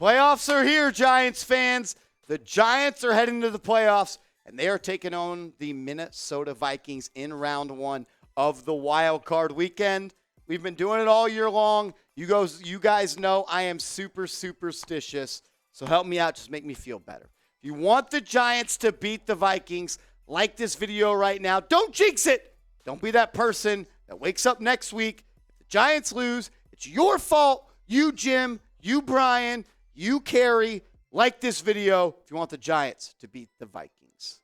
Playoffs are here, Giants fans. The Giants are heading to the playoffs, and they are taking on the Minnesota Vikings in round one of the wild card weekend. We've been doing it all year long. You guys know I am super superstitious, so help me out. Just make me feel better. If you want the Giants to beat the Vikings, like this video right now. Don't jinx it. Don't be that person that wakes up next week. If the Giants lose, it's your fault. You, Jim, you, Brian, you, Carrie. Like this video if you want the Giants to beat the Vikings.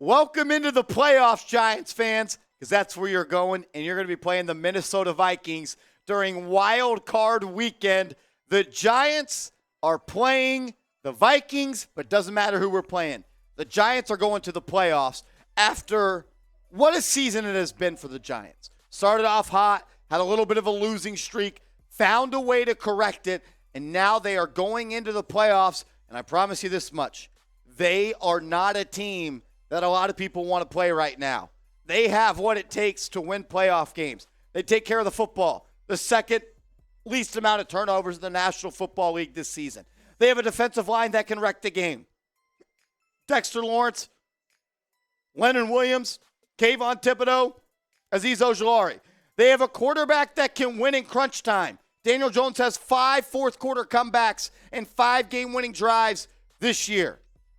Welcome into the playoffs, Giants fans, because that's where you're going, and you're going to be playing the Minnesota Vikings during wild card weekend. The Giants are playing the Vikings, but it doesn't matter who we're playing. The Giants are going to the playoffs after what a season it has been for the Giants. Started off hot, had a little bit of a losing streak, found a way to correct it, and now they are going into the playoffs, and I promise you this much. They are not a team that a lot of people want to play right now. They have what it takes to win playoff games. They take care of the football. The second least amount of turnovers in the National Football League this season. They have a defensive line that can wreck the game. Dexter Lawrence, Leonard Williams, Kayvon Thibodeau, Azeez Ojulari. They have a quarterback that can win in crunch time. Daniel Jones has 5 fourth-quarter comebacks and 5 game-winning drives this year.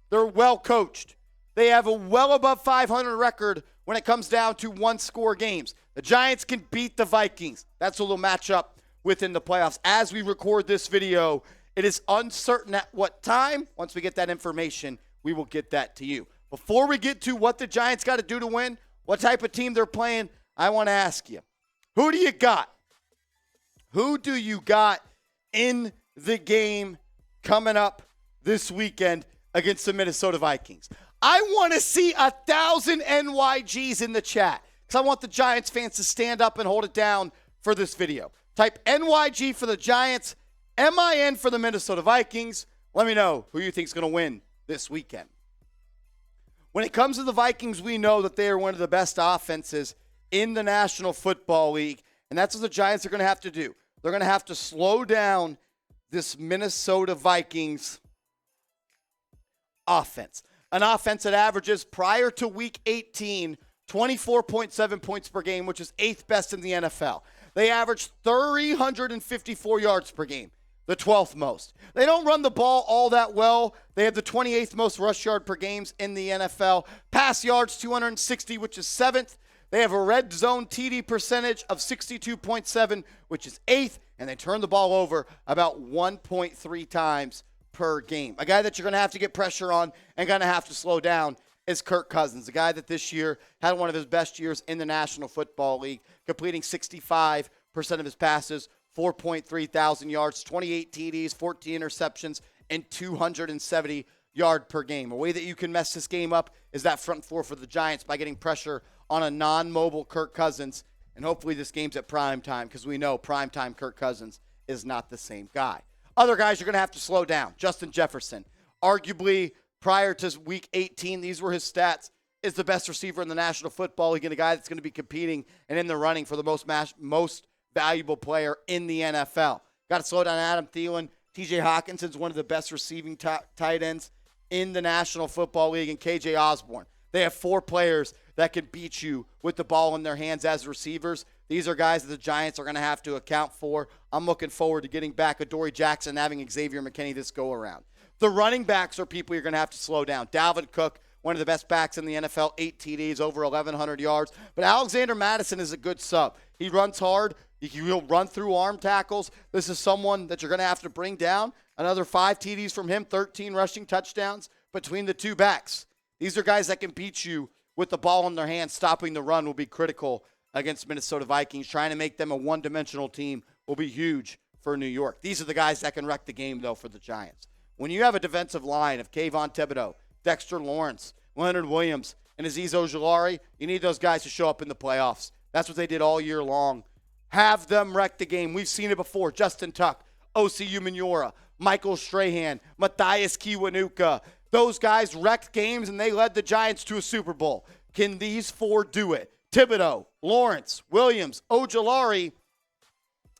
They're well coached. They have a well above 500 record when it comes down to one-score games. The Giants can beat the Vikings. That's who they'll match up with in the playoffs. As we record this video, it is uncertain at what time. Once we get that information, we will get that to you. Before we get to what the Giants got to do to win, what type of team they're playing, I want to ask you, who do you got? Who do you got in the game coming up this weekend against the Minnesota Vikings? I want to see 1,000 NYGs in the chat because I want the Giants fans to stand up and hold it down for this video. Type NYG for the Giants, MIN for the Minnesota Vikings. Let me know who you think is going to win this weekend. When it comes to the Vikings, we know that they are one of the best offenses in the National Football League, and that's what the Giants are going to have to do. They're going to have to slow down this Minnesota Vikings offense. An offense that averages, prior to Week 18, 24.7 points per game, which is 8th best in the NFL. They average 354 yards per game, the 12th most. They don't run the ball all that well. They have the 28th most rush yard per games in the NFL. Pass yards, 260, which is 7th. They have a red zone TD percentage of 62.7, which is 8th. And they turn the ball over about 1.3 times per game. A guy that you're going to have to get pressure on and going to have to slow down is Kirk Cousins, a guy that this year had one of his best years in the National Football League, completing 65% of his passes, 4.3 thousand yards, 28 TDs, 14 interceptions, and 270 yard per game. A way that you can mess this game up is that front four for the Giants by getting pressure on a non-mobile Kirk Cousins, and hopefully this game's at prime time because we know prime time Kirk Cousins is not the same guy. Other guys you're going to have to slow down. Justin Jefferson, arguably prior to Week 18, these were his stats, is the best receiver in the National Football League and a guy that's going to be competing and in the running for the most valuable player in the NFL. Got to slow down Adam Thielen. TJ Hawkinson's one of the best receiving tight ends in the National Football League, and KJ Osborne. They have 4 players that can beat you with the ball in their hands as receivers. These are guys that the Giants are going to have to account for. I'm looking forward to getting back Adoree Jackson and having Xavier McKinney this go-around. The running backs are people you're going to have to slow down. Dalvin Cook, one of the best backs in the NFL, 8 TDs, over 1,100 yards. But Alexander Mattison is a good sub. He runs hard. He'll run through arm tackles. This is someone that you're going to have to bring down. Another 5 TDs from him, 13 rushing touchdowns between the 2 backs. These are guys that can beat you with the ball in their hands. Stopping the run will be critical against Minnesota Vikings. Trying to make them a one-dimensional team will be huge for New York. These are the guys that can wreck the game, though, for the Giants. When you have a defensive line of Kayvon Thibodeau, Dexter Lawrence, Leonard Williams, and Azeez Ojulari, you need those guys to show up in the playoffs. That's what they did all year long. Have them wreck the game. We've seen it before. Justin Tuck, O.C. Umenyiora, Michael Strahan, Matthias Kiwanuka. Those guys wrecked games, and they led the Giants to a Super Bowl. Can these 4 do it? Thibodeau, Lawrence, Williams, Ojulari.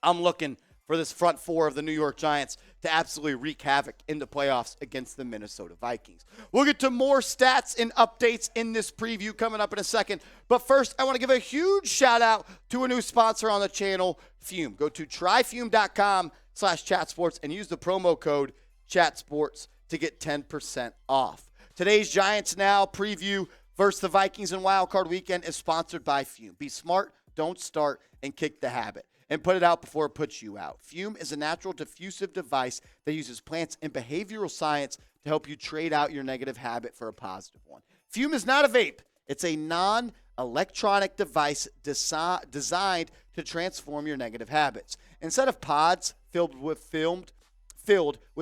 I'm looking for this front four of the New York Giants to absolutely wreak havoc in the playoffs against the Minnesota Vikings. We'll get to more stats and updates in this preview coming up in a second. But first, I want to give a huge shout out to a new sponsor on the channel, Fume. Go to tryfume.com/chatsports and use the promo code chatsports to get 10% off. Today's Giants Now preview versus the Vikings in Wild Card Weekend is sponsored by Fume. Be smart, don't start, and kick the habit. And put it out before it puts you out. Fume is a natural diffusive device that uses plants and behavioral science to help you trade out your negative habit for a positive one. Fume is not a vape. It's a non-electronic device designed to transform your negative habits. Instead of pods filled with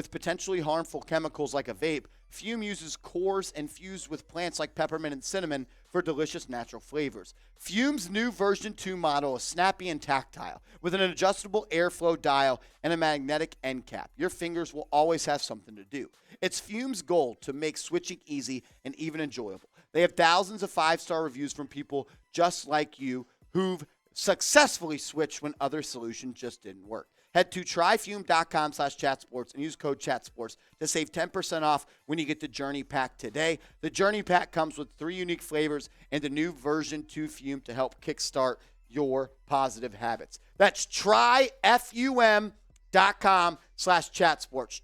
potentially harmful chemicals like a vape, Fume uses cores infused with plants like peppermint and cinnamon for delicious natural flavors. Fume's new version 2 model is snappy and tactile with an adjustable airflow dial and a magnetic end cap. Your fingers will always have something to do. It's Fume's goal to make switching easy and even enjoyable. They have thousands of 5-star reviews from people just like you who've successfully switched when other solutions just didn't work. Head to tryfume.com/chatsports and use code chatsports to save 10% off when you get the Journey Pack today. The Journey Pack comes with 3 unique flavors and the new version 2 Fume to help kickstart your positive habits. That's tryfum.com/chatsports.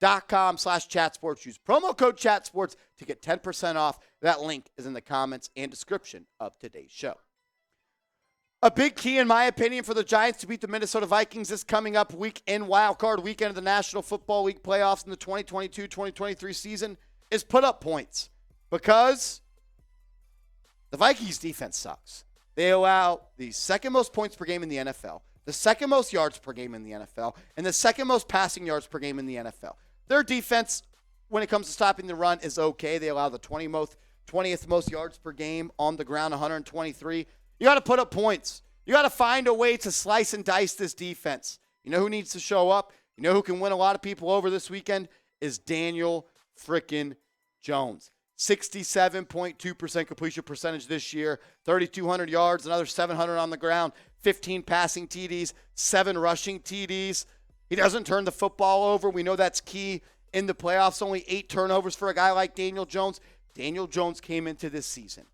Tryfum.com/chatsports. Use promo code chatsports to get 10% off. That link is in the comments and description of today's show. A big key, in my opinion, for the Giants to beat the Minnesota Vikings this coming up week in Wild Card Weekend of the National Football League playoffs in the 2022-2023 season is put up points, because the Vikings defense sucks. They allow the second most points per game in the NFL, the second most yards per game in the NFL, and the second most passing yards per game in the NFL. Their defense, when it comes to stopping the run, is okay. They allow the 20th most yards per game on the ground, 123. You got to put up points. You got to find a way to slice and dice this defense. You know who needs to show up? You know who can win a lot of people over this weekend? Is Daniel frickin' Jones. 67.2% completion percentage this year, 3,200 yards, another 700 on the ground, 15 passing TDs, 7 rushing TDs. He doesn't turn the football over. We know that's key in the playoffs. Only 8 turnovers for a guy like Daniel Jones. Daniel Jones came into this season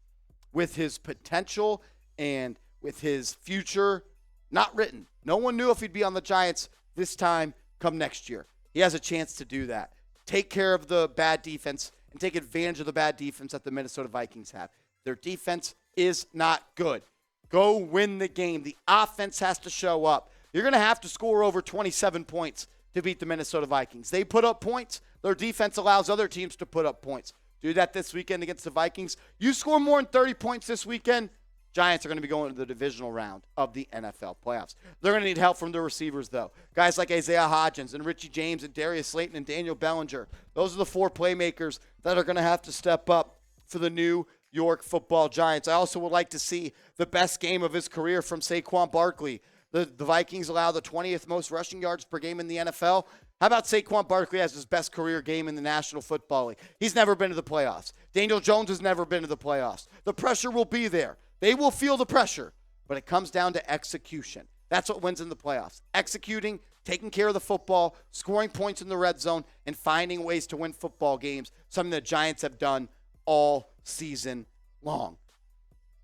with his potential and with his future not written. No one knew if he'd be on the Giants this time come next year. He has a chance to do that. Take care of the bad defense and take advantage of the bad defense that the Minnesota Vikings have. Their defense is not good. Go win the game. The offense has to show up. You're going to have to score over 27 points to beat the Minnesota Vikings. They put up points. Their defense allows other teams to put up points. Do that this weekend against the Vikings. You score more than 30 points this weekend, Giants are going to be going to the divisional round of the NFL playoffs. They're going to need help from the receivers, though. Guys like Isaiah Hodgins and Richie James and Darius Slayton and Daniel Bellinger. Those are the 4 playmakers that are going to have to step up for the New York Football Giants. I also would like to see the best game of his career from Saquon Barkley. The Vikings allow the 20th most rushing yards per game in the NFL. How about Saquon Barkley has his best career game in the National Football League? He's never been to the playoffs. Daniel Jones has never been to the playoffs. The pressure will be there. They will feel the pressure, but it comes down to execution. That's what wins in the playoffs. Executing, taking care of the football, scoring points in the red zone, and finding ways to win football games, something the Giants have done all season long.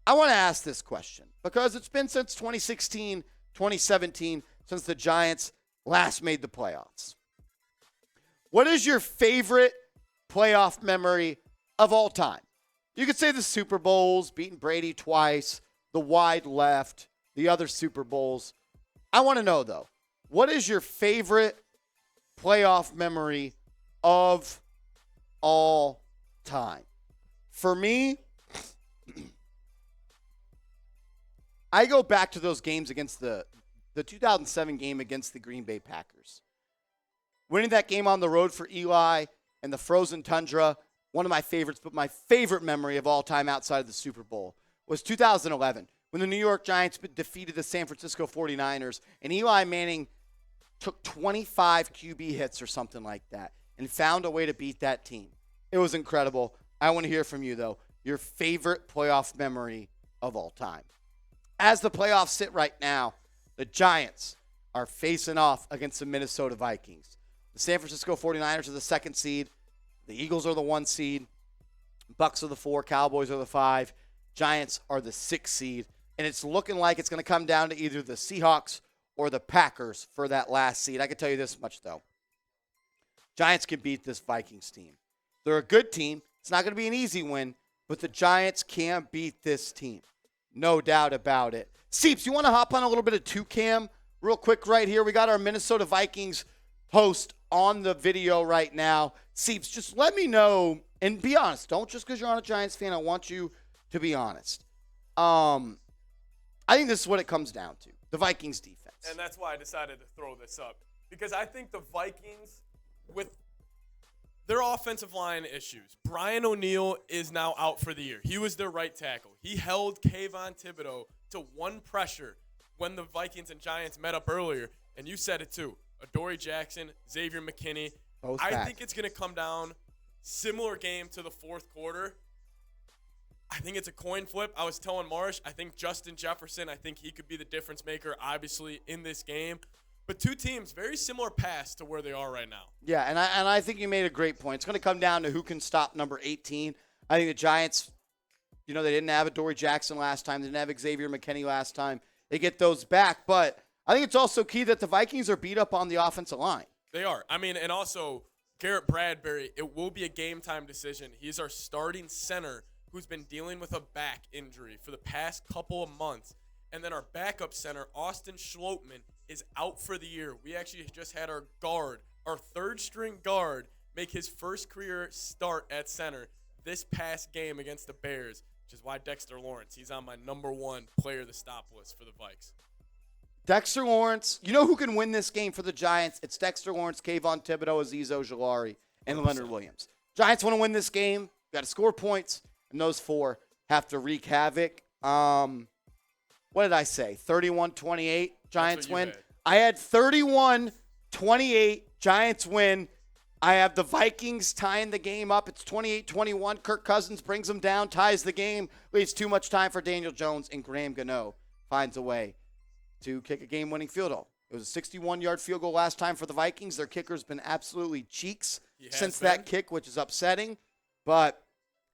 I want to ask this question because it's been since 2016, 2017, since the Giants last made the playoffs. What is your favorite playoff memory of all time? You could say the Super Bowls, beating Brady twice, the wide left, the other Super Bowls. I want to know, though, what is your favorite playoff memory of all time? For me, I go back to those games against the 2007 game against the Green Bay Packers. Winning that game on the road for Eli and the frozen tundra, one of my favorites, but my favorite memory of all time outside of the Super Bowl was 2011 when the New York Giants defeated the San Francisco 49ers and Eli Manning took 25 QB hits or something like that and found a way to beat that team. It was incredible. I want to hear from you, though. your favorite playoff memory of all time. As the playoffs sit right now, the Giants are facing off against the Minnesota Vikings. The San Francisco 49ers are the 2nd seed. The Eagles are the 1 seed. Bucks are the 4. Cowboys are the 5. Giants are the 6 seed. And it's looking like it's going to come down to either the Seahawks or the Packers for that last seed. I can tell you this much, though. Giants can beat this Vikings team. They're a good team. It's not going to be an easy win, but the Giants can beat this team. No doubt about it. Seeps, you want to hop on a little bit of 2Cam real quick right here? We got our Minnesota Vikings host on the video right now. Seeps, just let me know, and be honest. Don't just because you're on a Giants fan. I want you to be honest. I think this is what it comes down to. The Vikings defense. And that's why I decided to throw this up. Because I think the Vikings, with their offensive line issues, Brian O'Neill is now out for the year. He was their right tackle. He held Kayvon Thibodeau to 1 pressure when the Vikings and Giants met up earlier. And you said it too. Adoree Jackson, Xavier McKinney. Both I back. think it's going to come down similar game to the 4th quarter. I think it's a coin flip. I was telling Marsh, I think Justin Jefferson, I think he could be the difference maker, obviously, in this game. But 2 teams, very similar paths to where they are right now. Yeah, and I think you made a great point. It's going to come down to who can stop number 18. I think the Giants, they didn't have Adoree Jackson last time. They didn't have Xavier McKinney last time. They get those back. But I think it's also key that the Vikings are beat up on the offensive line. They are. I mean, and also Garrett Bradbury, it will be a game-time decision. He's our starting center who's been dealing with a back injury for the past couple of months. And then our backup center, Austin Schlottman, is out for the year. We actually just had our 3rd-string guard, make his first career start at center this past game against the Bears, which is why Dexter Lawrence, he's on my number 1 player to stop list for the Vikes. Dexter Lawrence, you know who can win this game for the Giants? It's Dexter Lawrence, Kayvon Thibodeau, Azeez Ojulari, and 100%. Leonard Williams. Giants want to win this game. Got to score points, and those 4 have to wreak havoc. What did I say? 31-28, Giants win. I had 31-28, Giants win. I have the Vikings tying the game up. It's 28-21. Kirk Cousins brings them down, ties the game, leaves too much time for Daniel Jones, and Graham Gano finds a way to kick a game-winning field goal. It was a 61-yard field goal last time for the Vikings. Their kicker's been absolutely cheeks since that kick, which is upsetting. But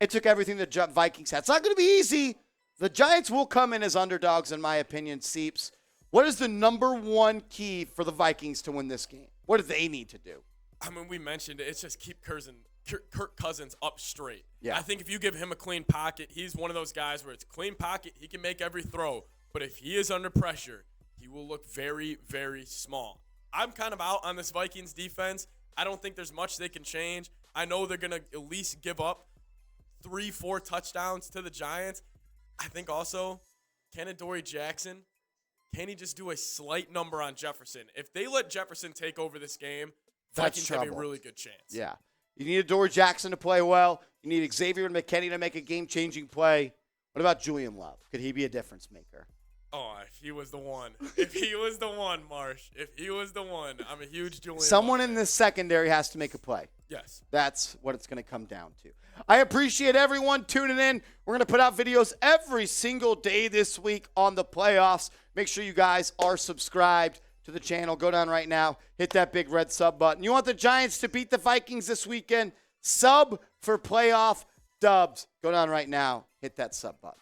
it took everything the Vikings had. It's not going to be easy. The Giants will come in as underdogs, in my opinion, Seeps. What is the number 1 key for the Vikings to win this game? What do they need to do? I mean, we mentioned it. It's just keep Kirk Cousins up straight. Yeah. I think if you give him a clean pocket, he's one of those guys where it's clean pocket, he can make every throw. But if he is under pressure, he will look very, very small. I'm kind of out on this Vikings defense. I don't think there's much they can change. I know they're going to at least give up 3-4 touchdowns to the Giants. I think also, can Adoree Jackson, can he just do a slight number on Jefferson? If they let Jefferson take over this game, Vikings have a really good chance. Yeah. You need Adoree Jackson to play well. You need Xavier McKinney to make a game-changing play. What about Julian Love? Could he be a difference maker? Oh, if he was the one. If he was the one, Marsh. If he was the one. I'm a huge Julian Someone Love in the secondary has to make a play. Yes. That's what it's going to come down to. I appreciate everyone tuning in. We're going to put out videos every single day this week on the playoffs. Make sure you guys are subscribed to the channel. Go down right now. Hit that big red sub button. You want the Giants to beat the Vikings this weekend? Sub for playoff dubs. Go down right now. Hit that sub button.